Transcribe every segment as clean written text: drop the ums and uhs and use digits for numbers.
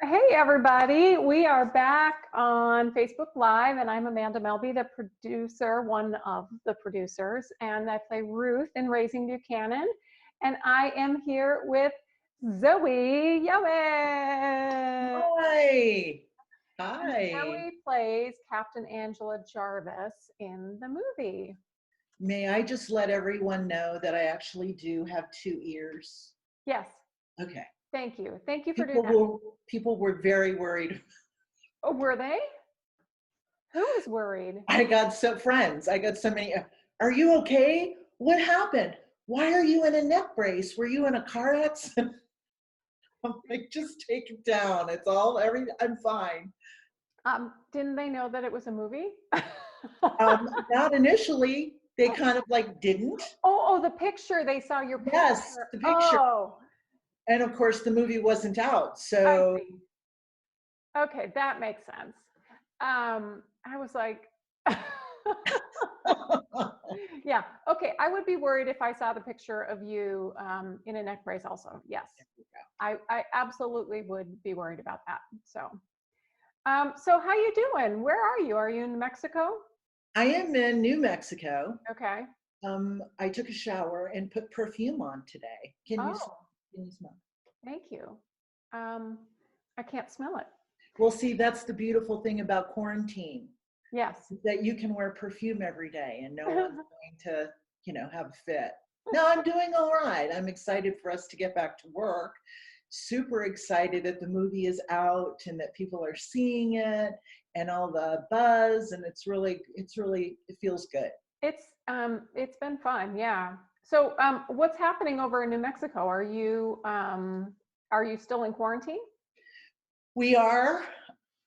Hey everybody, we are back on Facebook Live and I'm Amanda Melby, the producer, one of the producers, and I play Ruth in Raising Buchanan, and I am here with Zoe Yeoman. Hi. And Hi. Zoe plays Captain Angela Jarvis in the movie. May I just let everyone know that I actually do have two ears? Yes, Okay. thank you. Thank you for doing People that. were very worried. Oh, were they? Who was worried? I got so many. Are you okay? What happened? Why are you in a neck brace? Were you in a car accident? I'm like, just take it down. I'm fine. Didn't they know that it was a movie? Not initially. They kind of like didn't. Oh, the picture. They saw your picture. Yes, the picture. Oh, And of course, the movie wasn't out. I So see. Okay, that makes sense. I was like, yeah, okay. I would be worried if I saw the picture of you in a neck brace also. Yes, I absolutely would be worried about that. So how you doing? Where are you? Are you in Mexico? I am in New Mexico. Okay. I took a shower and put perfume on today. Can you Oh, smell? thank you. I can't smell it. Well, see, that's the beautiful thing about quarantine, Yes. is that you can wear perfume every day and no one's going to, have a fit. No, I'm doing all right. I'm excited for us to get back to work. Super excited that the movie is out and that people are seeing it and all the buzz, and it feels good. It's been fun, yeah. So what's happening over in New Mexico? Are you still in quarantine? We are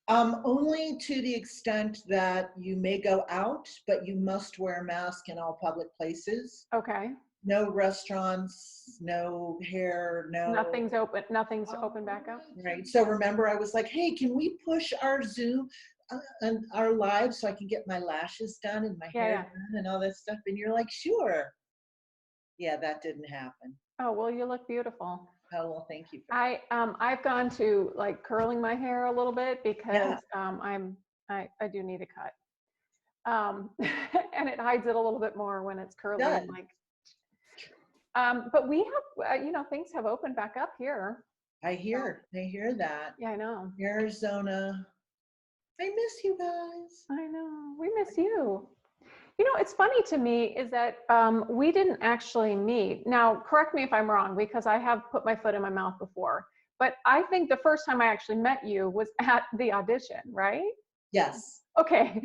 only to the extent that you may go out, but you must wear a mask in all public places. Okay. No restaurants, no hair, no. Nothing's open back up. Right. So remember, I was like, hey, can we push our Zoom and our live so I can get my lashes done and my hair done and all that stuff? And you're like, sure. Yeah, that didn't happen. Oh, well, you look beautiful. Oh, well, thank you. I've gone to like curling my hair a little bit because Yeah. I do need a cut. And it hides it a little bit more when it's curly and like. But we have, things have opened back up here. I hear that. Yeah, I know. Arizona. I miss you guys. I know. We miss you. It's funny to me is that we didn't actually meet. Now, correct me if I'm wrong, because I have put my foot in my mouth before. But I think the first time I actually met you was at the audition, right? Yes. Okay.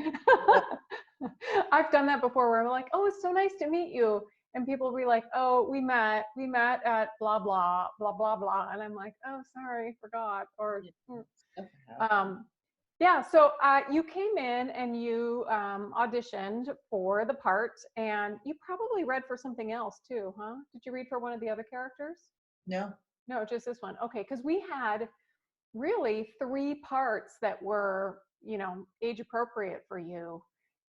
I've done that before where I'm like, oh, it's so nice to meet you. And people will be like, oh, we met at blah, blah, blah, blah, blah. And I'm like, oh, sorry, forgot. Or, yeah, so you came in and you auditioned for the part, and you probably read for something else too, huh? Did you read for one of the other characters? No. No, just this one. Okay, because we had really 3 parts that were, age appropriate for you.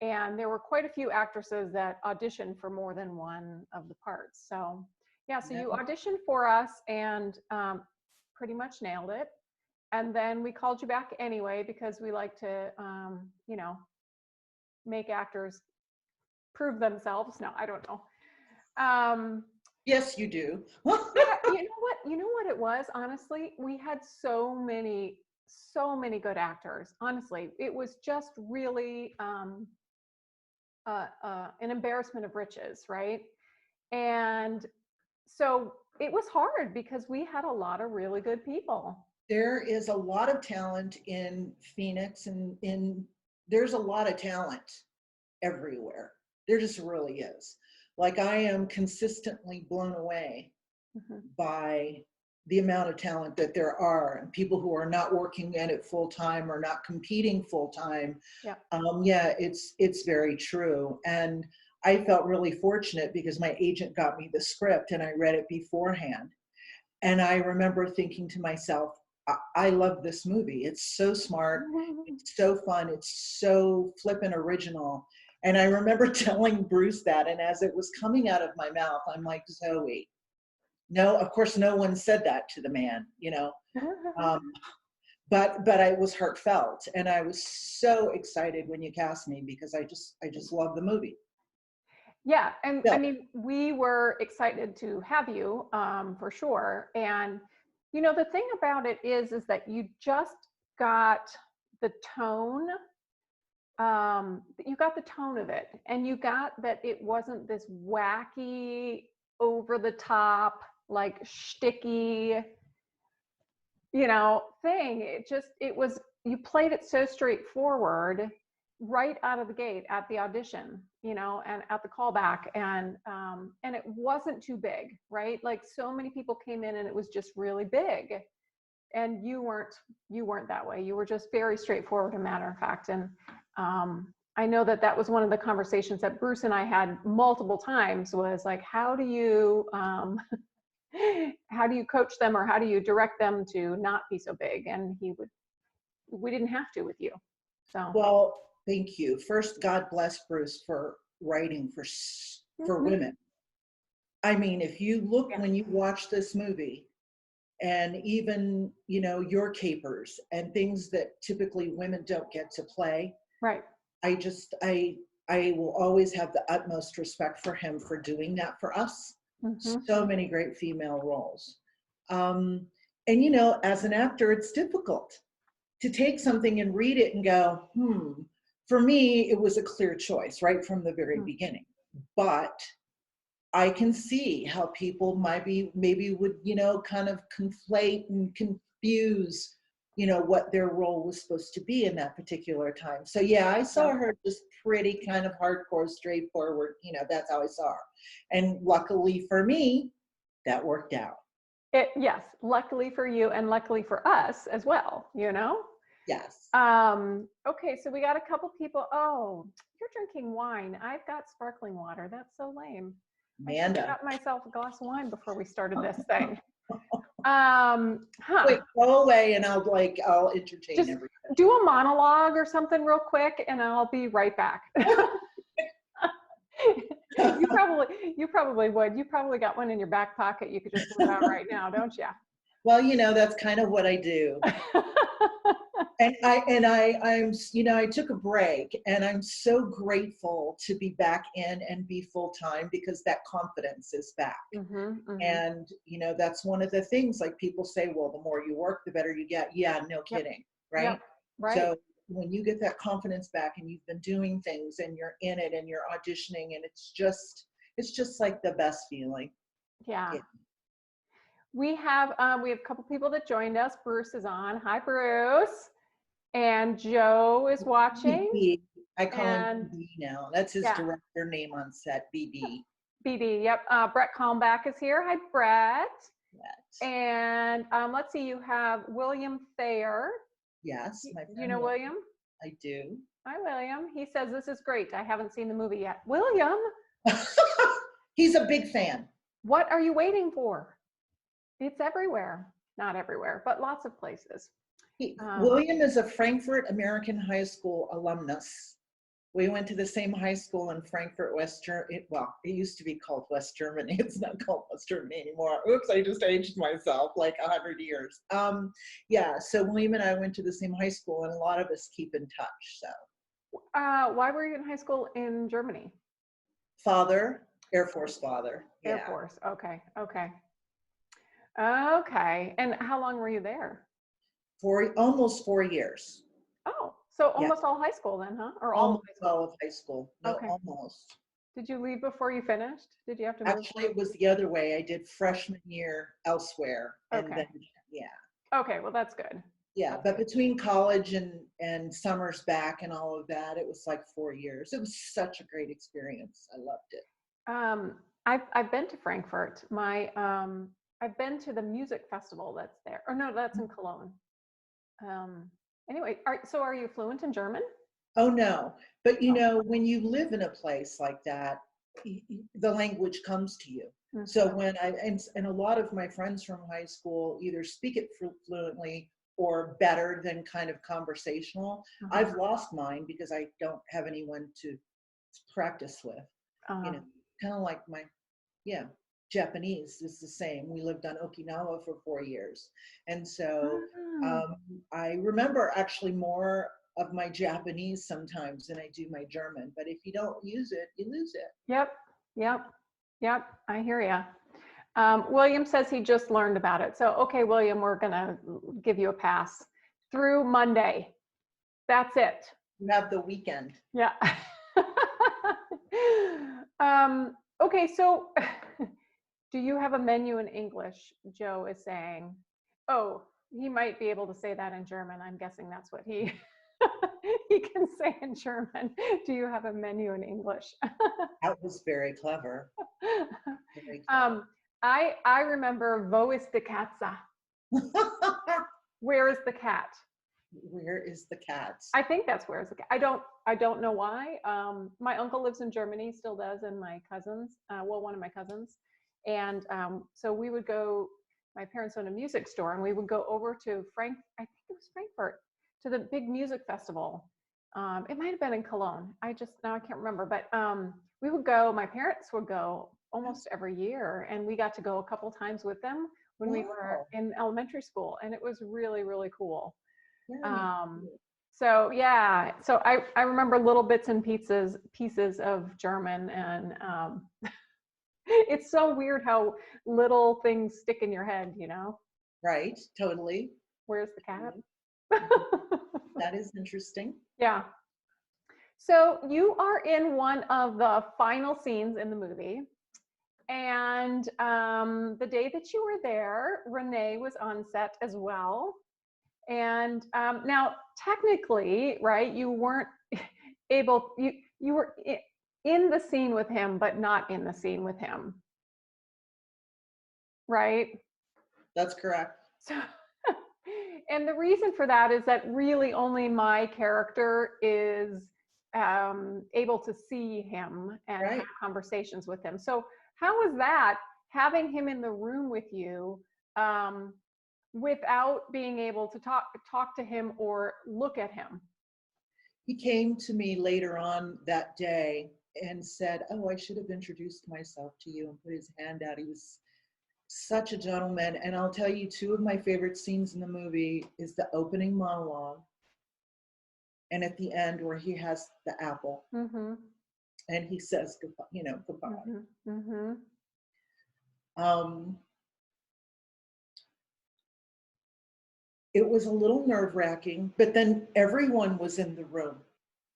And there were quite a few actresses that auditioned for more than one of the parts. So yeah, so you auditioned for us and pretty much nailed it. And then we called you back anyway because we like to, make actors prove themselves. No, I don't know. Yes, you do. Yeah, you know what it was, honestly? We had so many good actors. Honestly, it was just really an embarrassment of riches, right? And so it was hard because we had a lot of really good people. There is a lot of talent in Phoenix, and there's a lot of talent everywhere. There just really is. Like, I am consistently blown away by the amount of talent that there are, and people who are not working at it full time or not competing full time. Yeah, it's very true. And I felt really fortunate because my agent got me the script and I read it beforehand. And I remember thinking to myself, I love this movie. It's so smart. It's so fun. It's so flippin' original. And I remember telling Bruce that, and as it was coming out of my mouth, I'm like, Zoe, no, of course, no one said that to the man, um, but it was heartfelt, and I was so excited when you cast me because I just love the movie. Yeah, and I So, mean, we were excited to have you for sure. And you know, the thing about it is that you just got the tone. You got the tone of it, and you got that it wasn't this wacky, over the top, like shticky, thing. It was, you played it so straightforward right out of the gate at the audition, and at the callback, and it wasn't too big, right? Like so many people came in and it was just really big, and you weren't that way. You were just very straightforward, a matter of fact. And I know that was one of the conversations that Bruce and I had multiple times, was like, how do you coach them, or how do you direct them to not be so big? And we didn't have to with you. So, well, thank you. First, God bless Bruce for writing for mhm. women. I mean, if you look Yeah, when you watch this movie, and even your capers and things that typically women don't get to play, right. I will always have the utmost respect for him for doing that for us. Hmm. So many great female roles. Um, and as an actor, it's difficult to take something and read it and go, For me, it was a clear choice right from the very beginning. But I can see how people maybe would, kind of conflate and confuse, what their role was supposed to be in that particular time. So yeah, I saw Yeah. her just pretty kind of hardcore, straightforward, that's how I saw her. And luckily for me, that worked out. Yes, luckily for you and luckily for us as well, Yes. Okay, so we got a couple people. Oh, you're drinking wine. I've got sparkling water. That's so lame. I should have Amanda. got myself a glass of wine before we started this thing. Wait, go away and I'll entertain Just everybody. do a monologue or something real quick, and I'll be right back. You probably would. You probably got one in your back pocket. You could just whip out right now, don't you? Well, that's kind of what I do. And I took a break, and I'm so grateful to be back in and be full time because that confidence is back. And that's one of the things, like people say, well, the more you work, the better you get. Yeah, no kidding, right? Yep. Right. So when you get that confidence back and you've been doing things and you're in it and you're auditioning, and it's just like the best feeling. Yeah. We have a couple people that joined us. Bruce is on. Hi, Bruce. And Joe is watching. BB. I call And him BB now. That's his yeah, director name on set, BB. BD. Yep. Brett Calmback is here. Hi, Brett. Yes. And let's see, you have William Thayer. Yes, my friend. Do you know William? I do. Hi, William. He says this is great. I haven't seen the movie yet. William, He's a big fan. what are you waiting for? It's everywhere. Not everywhere, but lots of places. William is a Frankfurt American High School alumnus. We went to the same high school in Frankfurt, West Germany. Well, it used to be called West Germany. It's not called West Germany anymore. Oops, I just aged myself like 100 years. Yeah, so William and I went to the same high school, and a lot of us keep in touch. So, why were you in high school in Germany? father, Air Force father. Air Yeah. Force. Okay. And how long were you there? For almost 4 years. Oh, so Yeah. almost all high school then, huh? Or all of Almost high school? all of high school. No, Okay. almost. Did you leave before you finished? Did you have to move? Actually, it was the other way. I did freshman year elsewhere, and Okay. then yeah. Okay, well that's good. Yeah, That's but good. between college and summers back and all of that, it was like 4 years. It was such a great experience. I loved it. I've been to Frankfurt. I've been to the music festival that's there. Or no, that's in Cologne. Anyway, so are you fluent in German? Oh no, but when you live in a place like that, the language comes to you. So when and a lot of my friends from high school either speak it fluently or better than kind of conversational. I've lost mine because I don't have anyone to practice with. Kind of like yeah. Japanese is the same. We lived on Okinawa for 4 years. And so Ah. I remember actually more of my Japanese sometimes than I do my German. But if you don't use it, you lose it. Yep, yep, yep. I hear ya. William says he just learned about it. So, okay, William, we're gonna give you a pass through Monday. That's it. You have the weekend. Yeah. Okay, so do you have a menu in English? Joe is saying. Oh, he might be able to say that in German. I'm guessing that's what he he can say in German. Do you have a menu in English? That was very clever. Very clever. I remember Wo ist die Katze? Where is the cat? Where is the cat? I think that's where is the cat. I don't know why. My uncle lives in Germany, still does, and my cousins, well, one of my cousins. And so we would go, my parents owned a music store, and we would go over to I think it was Frankfurt, to the big music festival. It might have been in Cologne. Now I can't remember, but we would go, my parents would go almost every year, and we got to go a couple times with them when we were Wow. in elementary school, and it was really, really cool. Very cool. So yeah, so I remember little bits and pieces of German, and it's so weird how little things stick in your head, you know? Right, totally. Where's the cat? That is interesting. Yeah. So you are in one of the final scenes in the movie. And the day that you were there, Renee was on set as well. And now, technically, right, you weren't able, you were in the scene with him, but not in the scene with him, right? That's correct. So, and the reason for that is that really only my character is able to see him and Right. have conversations with him. So how was that, having him in the room with you without being able to talk to him or look at him? He came to me later on that day and said, "Oh, I should have introduced myself to you," and put his hand out. He was such a gentleman. And I'll tell you, two of my favorite scenes in the movie is the opening monologue and at the end where he has the apple and he says goodbye, goodbye. It was a little nerve-wracking, but then everyone was in the room,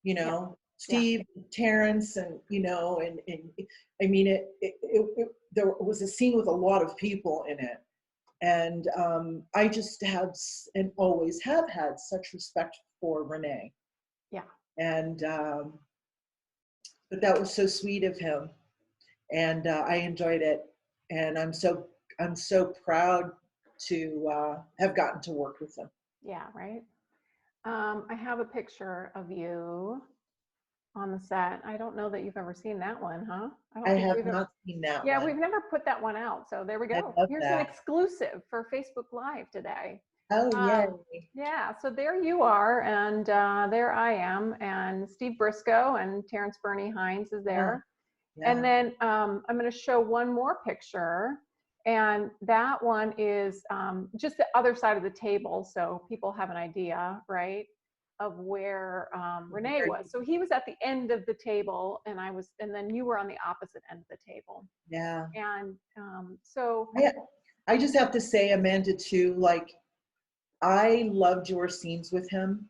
Yeah. Steve, Terrence, and I mean, there was a scene with a lot of people in it. And I just have and always have had such respect for Renee. Yeah. And but that was so sweet of him, and I enjoyed it. And I'm so proud to have gotten to work with him. Yeah, right. I have a picture of you on the set. I don't know that you've ever seen that one, huh? I have not seen that Yeah, one. we've never put that one out. So there we I go. love Here's that. an exclusive for Facebook Live today. Oh, yay. Yeah, so there you are, and there I am, and Steve Briscoe and Terrence Bernie Hines is there. Yeah. And then I'm going to show one more picture, and that one is just the other side of the table, so people have an idea, right, of where Renee was. So he was at the end of the table, and then you were on the opposite end of the table. Yeah. And so I just have to say, Amanda, too, like, I loved your scenes with him.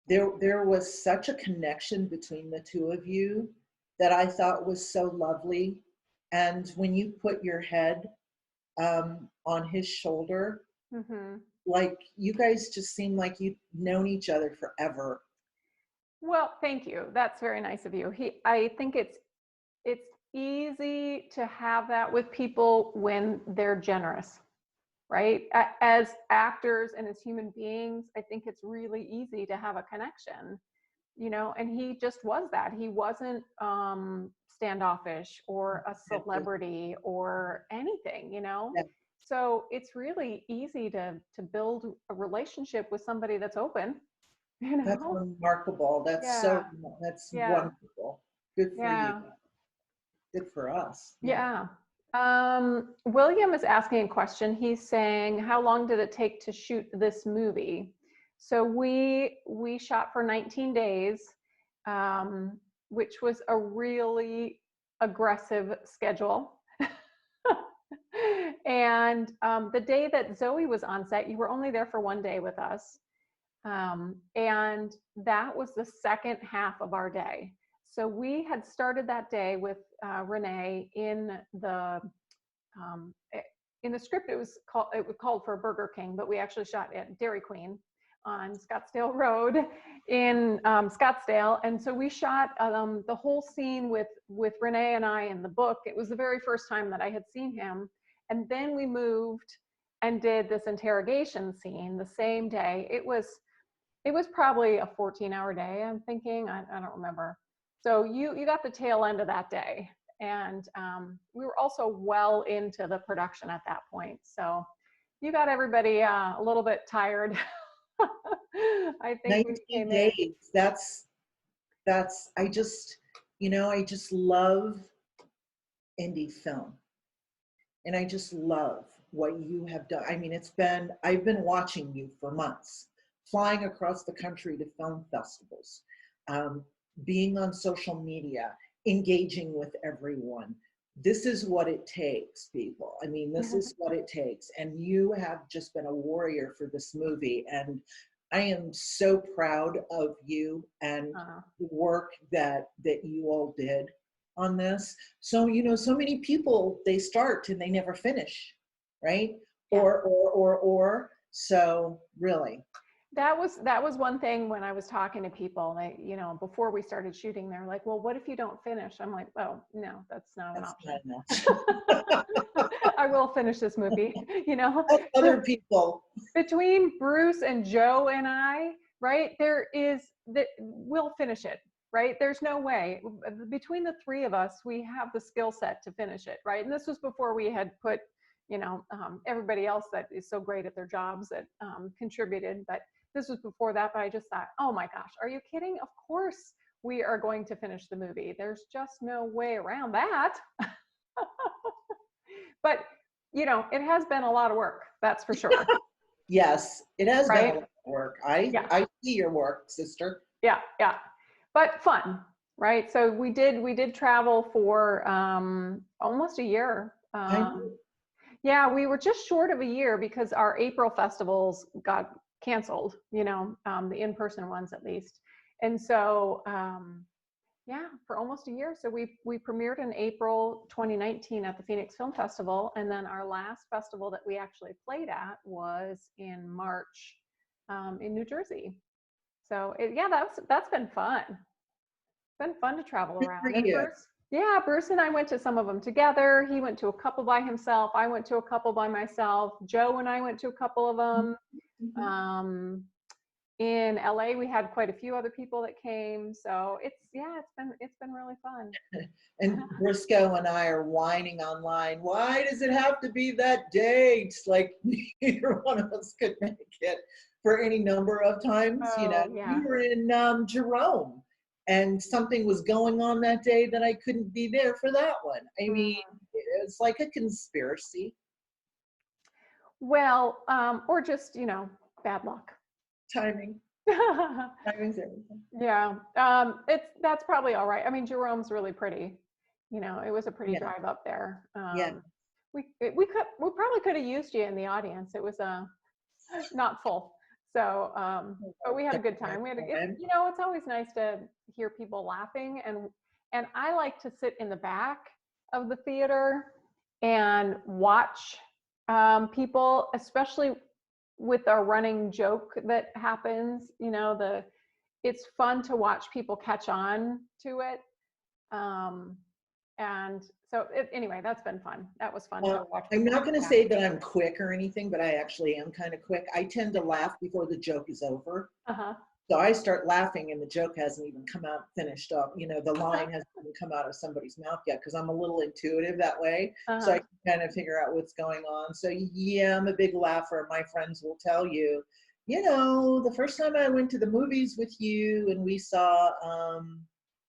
There was such a connection between the two of you that I thought was so lovely. And when you put your head on his shoulder, like, you guys just seem like you've known each other forever. Well, thank you. That's very nice of you. I think it's easy to have that with people when they're generous, right? As actors and as human beings, I think it's really easy to have a connection, and he just was that. He wasn't standoffish or a celebrity or anything, Yeah. So it's really easy to build a relationship with somebody that's open. That's remarkable. That's wonderful. Good for you. Good for us. Yeah. William is asking a question. He's saying, how long did it take to shoot this movie? So we shot for 19 days, which was a really aggressive schedule. And the day that Zoe was on set, you were only there for one day with us. And that was the second half of our day. So we had started that day with Renee um, in the script. It was called for Burger King, but we actually shot at Dairy Queen on Scottsdale Road in Scottsdale. And so we shot the whole scene with Renee and I in the book. It was the very first time that I had seen him. And then we moved and did this interrogation scene the same day. It was probably a 14-hour day, I'm thinking. I don't remember. So you got the tail end of that day. And we were also well into the production at that point. So you got everybody a little bit tired. I think 19 days. That's, I just love indie film. And I just love what you have done. I mean, I've been watching you for months, flying across the country to film festivals, being on social media, engaging with everyone. This is what it takes, people. I mean, this is what it takes. And you have just been a warrior for this movie. And I am so proud of you and the work that you all did on this. So, so many people, they start and they never finish, right? Yeah. Or, so really. That was one thing when I was talking to people, before we started shooting, they're like, well, what if you don't finish? I'm like, oh, no, that's not an option. I will finish this movie, Other people. Between Bruce and Joe and I, right, we'll finish it, right? There's no way. Between the three of us, we have the skill set to finish it, right? And this was before we had put, everybody else that is so great at their jobs that contributed, but this was before that. But I just thought, oh my gosh, are you kidding? Of course we are going to finish the movie. There's just no way around that. But, it has been a lot of work, that's for sure. Yes, it has been a lot of work. I see your work, sister. Yeah. But fun, right? So we did travel for almost a year. Yeah, we were just short of a year because our April festivals got canceled, the in-person ones at least. And so, for almost a year. So we premiered in April 2019 at the Phoenix Film Festival. And then our last festival that we actually played at was in March in New Jersey. So that's been fun. It's been fun to travel around. And Bruce and I went to some of them together. He went to a couple by himself. I went to a couple by myself. Joe and I went to a couple of them. In LA, we had quite a few other people that came. So it's been really fun. And Briscoe and I are whining online. Why does it have to be that date? Like neither one of us could make it for any number of times. We were in Jerome. And something was going on that day that I couldn't be there for that one. I mean, it's like a conspiracy. Well, or just, bad luck. Timing. Timing's everything. Yeah. That's probably all right. I mean, Jerome's really pretty. It was a pretty drive up there. We probably could have used you in the audience. It was not full. So, but we had a good time. It's always nice to hear people laughing, and I like to sit in the back of the theater and watch people, especially with our running joke that happens. It's fun to watch people catch on to it. And so anyway, that's been fun. That was fun. I'm not going to say that I'm quick or anything, but I actually am kind of quick. I tend to laugh before the joke is over. So I start laughing and the joke hasn't even come out finished up. The line hasn't even come out of somebody's mouth yet because I'm a little intuitive that way. So I can kind of figure out what's going on. So yeah, I'm a big laugher. My friends will tell you, the first time I went to the movies with you and we saw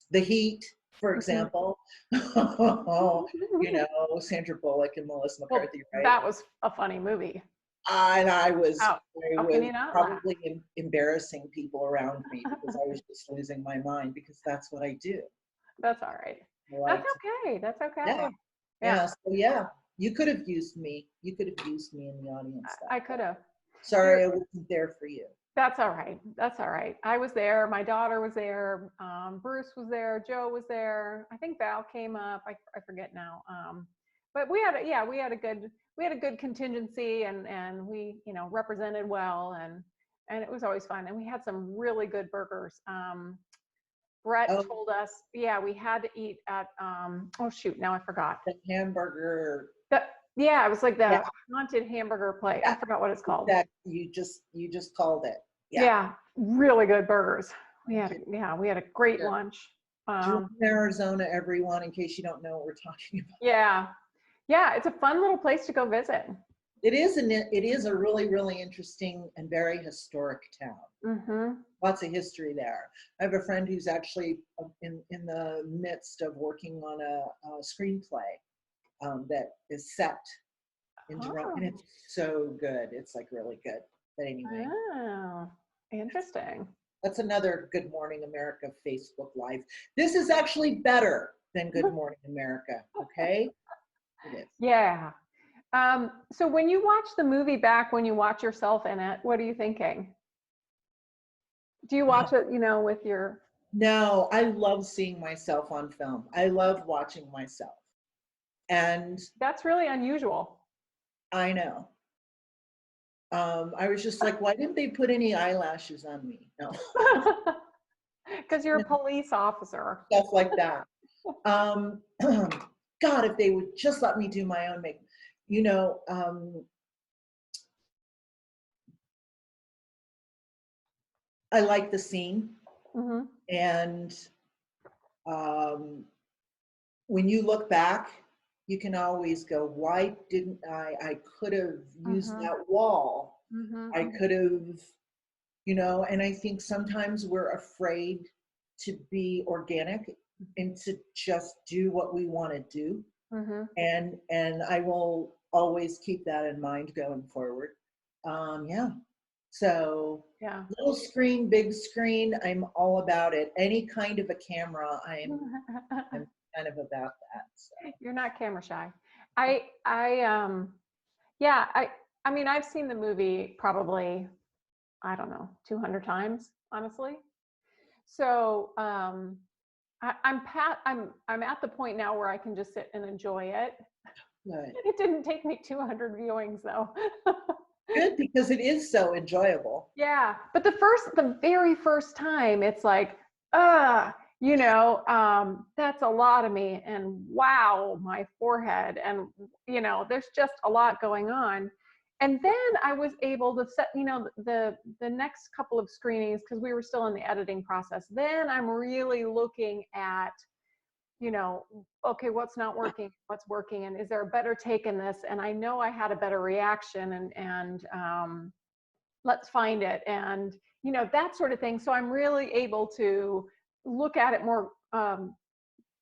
The Heat, for example. You know, Sandra Bullock and Melissa Well, McCarthy, right? that was a funny movie. And I How can was you not laugh? probably embarrassing people around me because I was just losing my mind because that's what I do. That's all right. I That's like to, okay. That's yeah, okay. Yeah, yeah. So yeah, you could have used me. You could have used me in the audience. I could have. Sorry, I wasn't there for you. That's all right. That's all right. I was there. My daughter was there. Bruce was there. Joe was there. I think Val came up. I forget now. But we had a good contingency, and we, represented well, and it was always fun. And we had some really good burgers. Brett Oh, told us, yeah, we had to eat at, oh shoot, now I forgot. the hamburger. Yeah, it was like Yeah, the haunted hamburger place. I yeah. forgot what it's called. That you just called it. Yeah. Yeah, really good burgers. We Thank had, you. yeah, we had a great Yeah. lunch. June, Arizona, everyone, in case you don't know what we're talking about. Yeah, yeah, it's a fun little place to go visit. It is a really, really interesting and very historic town. Mm-hmm. Lots of history there. I have a friend who's actually in the midst of working on a screenplay that is set in Toronto, and it's so good. It's like really good. But anyway. Oh, interesting. That's another Good Morning America Facebook Live. This is actually better than Good Morning America, okay? It is. Yeah. So when you watch the movie back, when you watch yourself in it, what are you thinking? Do you watch it, with your... No, I love seeing myself on film. I love watching myself. And That's really unusual. I know. I was just like, why didn't they put any eyelashes on me? No. Because you're a police officer. Stuff like that. God, if they would just let me do my own makeup. I like the scene. Mm-hmm. And when you look back, you can always go, why didn't I could have used that wall. I could have, and I think sometimes we're afraid to be organic and to just do what we want to do. And I will always keep that in mind going forward. Yeah. So Yeah. little screen, big screen, I'm all about it. Any kind of a camera, I'm kind of about that. So. You're not camera shy. I mean, I've seen the movie probably, I don't know, 200 times, honestly. So I'm at the point now where I can just sit and enjoy it. Good. It didn't take me 200 viewings though. Good, because it is so enjoyable. Yeah, but the very first time, it's like, that's a lot of me, and wow, my forehead, and there's just a lot going on. And then I was able to set, the next couple of screenings, because we were still in the editing process. Then I'm really looking at, okay, what's not working, what's working, and is there a better take in this? And I know I had a better reaction, and let's find it, and that sort of thing. So I'm really able to look at it more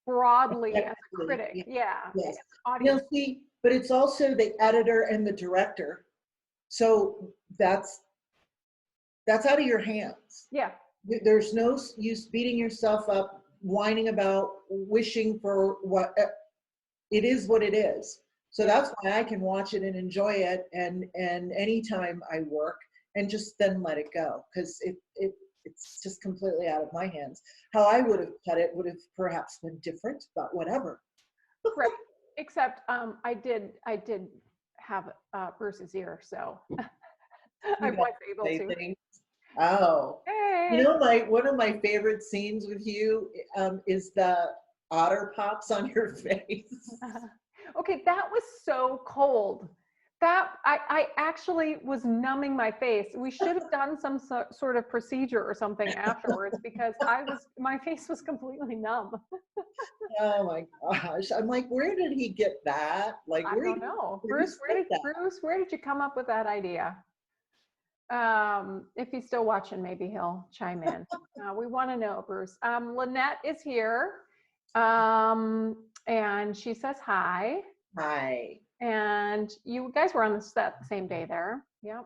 broadly as a critic. Yeah. Yes. Audience. See, but it's also the editor and the director. So that's out of your hands. Yeah. There's no use beating yourself up, whining about, wishing for what it is what it is. So that's why I can watch it and enjoy it, and anytime I work, and just then let it go, because it's just completely out of my hands. How I would have cut it would have perhaps been different, but whatever. Right. Except I did have Bruce's ear, so I was able to. Things. Oh, Hey. one of my favorite scenes with you is the otter pops on your face. Okay, that was so cold. That I actually was numbing my face. We should have done some sort of procedure or something afterwards, because my face was completely numb. Oh my gosh. I'm like, where did he get that? Like, I don't know. Bruce, where did you come up with that idea? If he's still watching, maybe he'll chime in. We want to know, Bruce. Lynette is here, And she says hi. Hi. And you guys were on the set the same day there. Yep.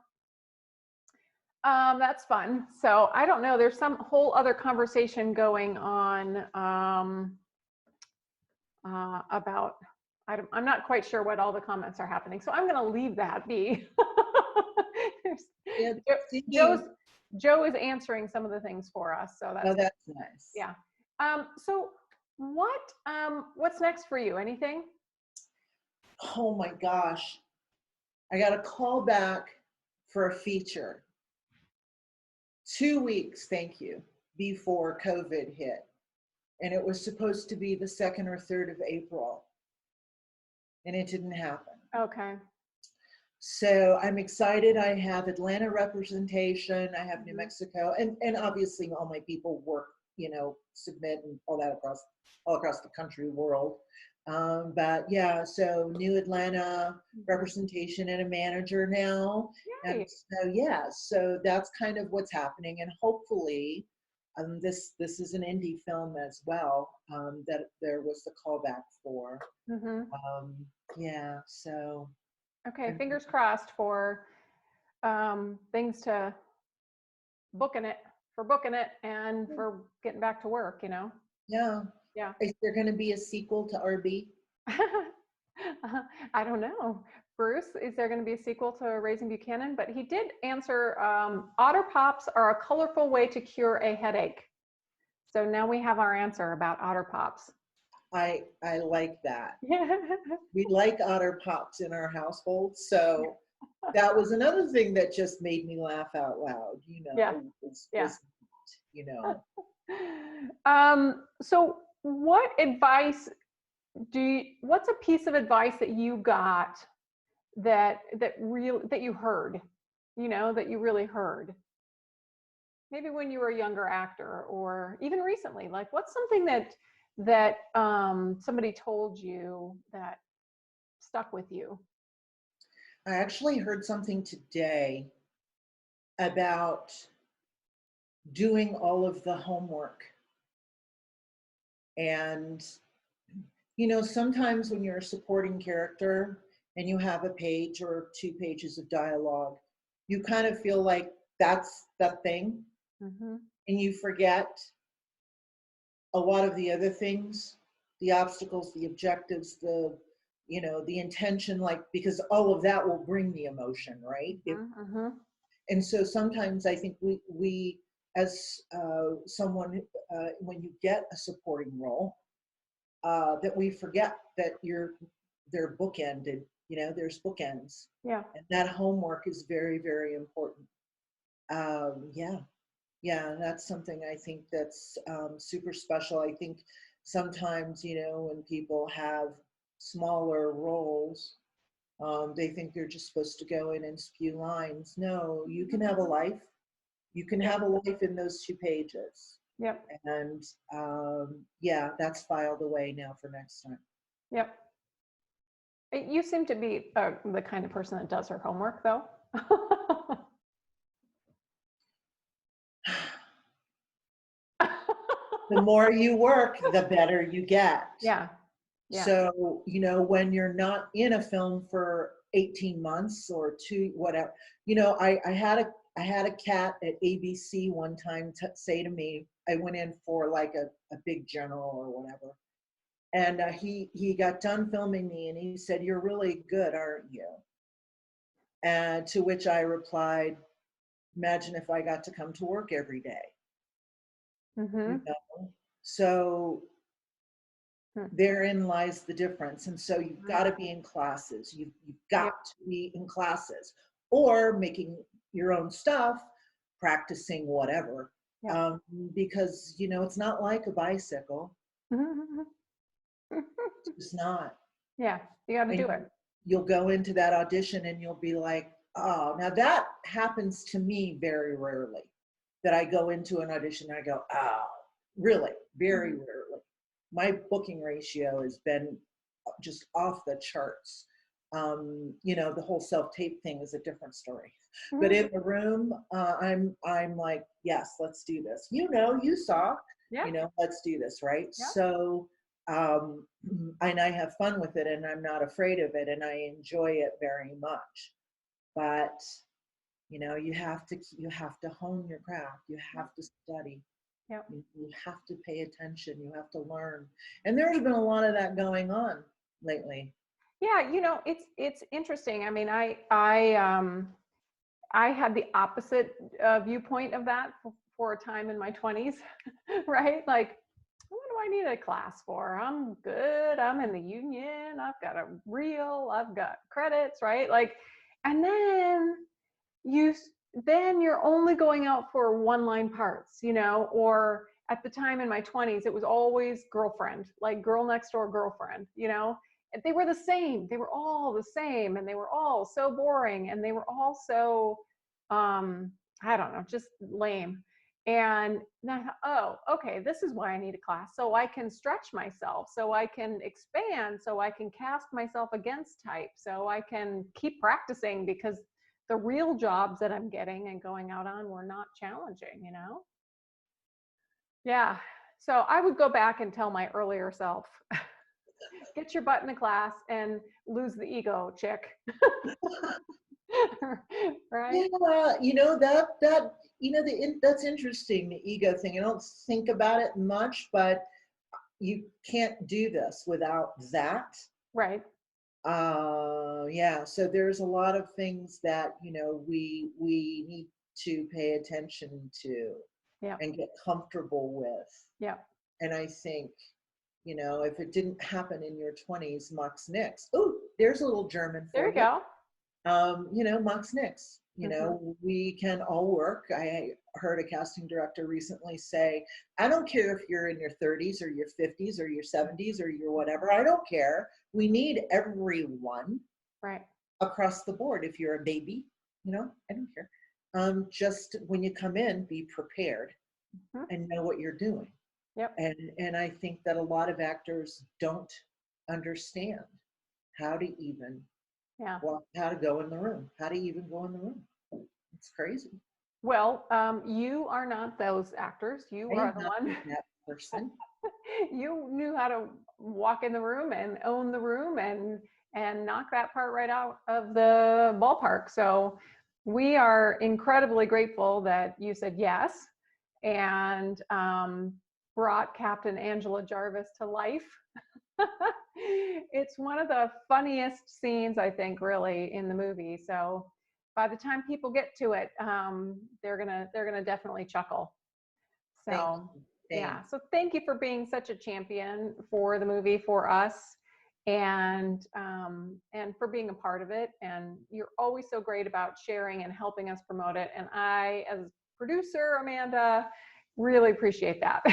That's fun. So I don't know. There's some whole other conversation going on about. I'm not quite sure what all the comments are happening. So I'm going to leave that be. Yeah, Joe's, thinking, Joe is answering some of the things for us. So oh, that's that's nice. yeah. So what's next for you? Anything? Oh my gosh. I got a call back for a feature 2 weeks, thank you, before COVID hit. And it was supposed to be the 2nd or 3rd of April. And it didn't happen. Okay. So I'm excited. I have Atlanta representation. I have New Mhm. Mexico, and obviously all my people work, submit and all that all across the country, world. But yeah, so new Atlanta representation and a manager now. And Yay. so yeah, so that's kind of what's happening. And hopefully, this is an indie film as well, that there was the callback for. Mhm. Yeah, so. Okay, fingers crossed for things to booking it booking it and for getting back to work, Yeah. Yeah. Is there going to be a sequel to RB? I don't know. Bruce, is there going to be a sequel to Raising Buchanan? But he did answer, Otter Pops are a colorful way to cure a headache. So now we have our answer about Otter Pops. I like that. Yeah. We like Otter Pops in our household. So that was another thing that just made me laugh out loud, Yeah. Yeah. was, you know. So what advice what's a piece of advice that you got that you heard, that you really heard? Maybe when you were a younger actor or even recently, like what's something that somebody told you that stuck with you? I actually heard something today about doing all of the homework. And, sometimes when you're a supporting character and you have a page or 2 pages of dialogue, you kind of feel like that's the thing, Mm-hmm. and you forget a lot of the other things, the obstacles, the objectives, the intention, like, because all of that will bring the emotion, right? Mm-hmm. And so sometimes I think we as someone, when you get a supporting role, that we forget that they're bookended, there's bookends, Yeah. and that homework is very, very important. Yeah. Yeah, that's something I think that's super special. I think sometimes, when people have smaller roles, they think they're just supposed to go in and spew lines. No, you can have a life. You can Yep. have a life in those 2 pages. Yep. And yeah, that's filed away now for next time. Yep. You seem to be the kind of person that does her homework, though. The more you work, the better you get. Yeah. Yeah. So, when you're not in a film for 18 months or two, whatever, I had a cat at ABC one time say to me, I went in for like a big general or whatever. And he got done filming me and he said, "You're really good, aren't you?" And to which I replied, "Imagine if I got to come to work every day." Mm-hmm. So Hmm. therein lies the difference. And so you've got Mm-hmm. to be in classes. You've Yep. got to be in classes or making your own stuff, practicing whatever. Yep. Because, it's not like a bicycle. It's not. Yeah, you got to do And it. you'll go into that audition and you'll be like, oh, now that happens to me very rarely, that I go into an audition and I go, oh, really? Very Mhm. rarely. My booking ratio has been just off the charts. The whole self-tape thing is a different story. But Mhm. in the room, I'm like, yes, let's do this. You saw, Yeah. let's do this, right? Yeah. So and I have fun with it, and I'm not afraid of it, and I enjoy it very much. But you have to hone your craft. You Yep. have to study. Yep. You have to pay attention. You have to learn. And there's been a lot of that going on lately. Yeah, it's interesting. I mean, I had the opposite viewpoint of that for a time in my 20s, right? Like, what do I need a class for? I'm good. I'm in the union. I've got a reel. I've got credits, right? Like, and you then you're only going out for one line parts, or at the time in my 20s, it was always girlfriend, like girl next door girlfriend, And they were the same. They were all the same, and they were all so boring, and they were all so I don't know, just lame. And then I thought, oh, okay, this is why I need a class. So I can stretch myself, so I can expand, so I can cast myself against type, so I can keep practicing, because the real jobs that I'm getting and going out on were not challenging. Yeah. So I would go back and tell my earlier self, get your butt in the class and lose the ego, chick. Right? Yeah, that's interesting, the ego thing. I don't think about it much, but you can't do this without that. Right. Yeah, so there's a lot of things that, we need to pay attention to Yeah. and get comfortable with. Yeah. And I think, if it didn't happen in your 20s, Max Nix. Oh, there's a little German There for you you. go. Max Nix, we can all work. I heard a casting director recently say, I don't care if you're in your 30s or your 50s or your 70s or your whatever. I don't care. We need everyone Right. across the board. If you're a baby, I don't care. Just when you come in, be prepared and know what you're doing. Yep. And I think that a lot of actors don't understand how to even how to go in the room, how to even go in the room. It's crazy. Well, you are not those actors. You I are am the not one. that person. You knew how to walk in the room and own the room and knock that part right out of the ballpark. So we are incredibly grateful that you said yes and brought Captain Angela Jarvis to life. It's one of the funniest scenes, I think, really, in the movie. So by the time people get to it, they're gonna definitely chuckle. So yeah, so thank you for being such a champion for the movie, for us, and for being a part of it. And you're always so great about sharing and helping us promote it. And I, as producer Amanda, really appreciate that.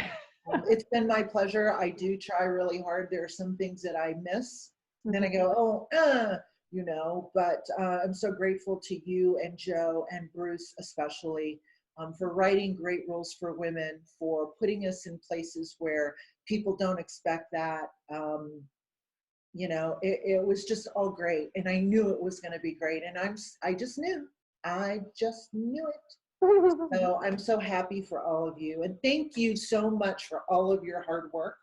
It's been my pleasure. I do try really hard. There are some things that I miss. And then I go, but I'm so grateful to you and Joe and Bruce especially for writing great roles for women, for putting us in places where people don't expect that. It was just all great, and I knew it was going to be great, and I just knew it. So I'm so happy for all of you, and thank you so much for all of your hard work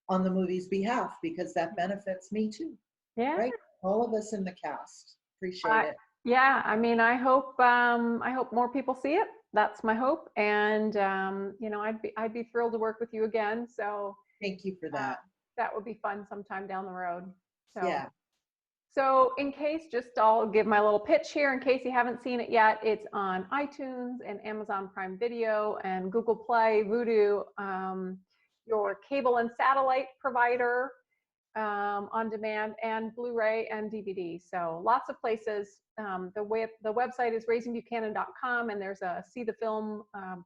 on the movie's behalf, because that benefits me too. Yeah. Right? All of us in the cast. Appreciate it. Yeah, I mean, I hope more people see it. That's my hope, and I'd be thrilled to work with you again. So thank you for that. That would be fun sometime down the road. So yeah. So in case, I'll give my little pitch here in case you haven't seen it yet. It's on iTunes and Amazon Prime Video and Google Play, Vudu, your cable and satellite provider, on demand, and Blu-ray and DVD. So lots of places. The website is raisingbuchanan.com, and there's a See the Film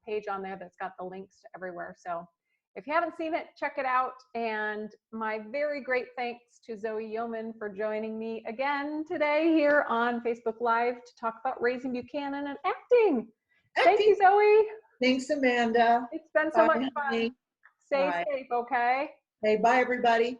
page on there that's got the links to everywhere. So if you haven't seen it, check it out. And my very great thanks to Zoe Yeoman for joining me again today here on Facebook Live to talk about Raising Buchanan and acting. Thank you, Zoe. Thanks, Amanda. It's been so much fun. Stay safe, okay? Hey, bye, everybody.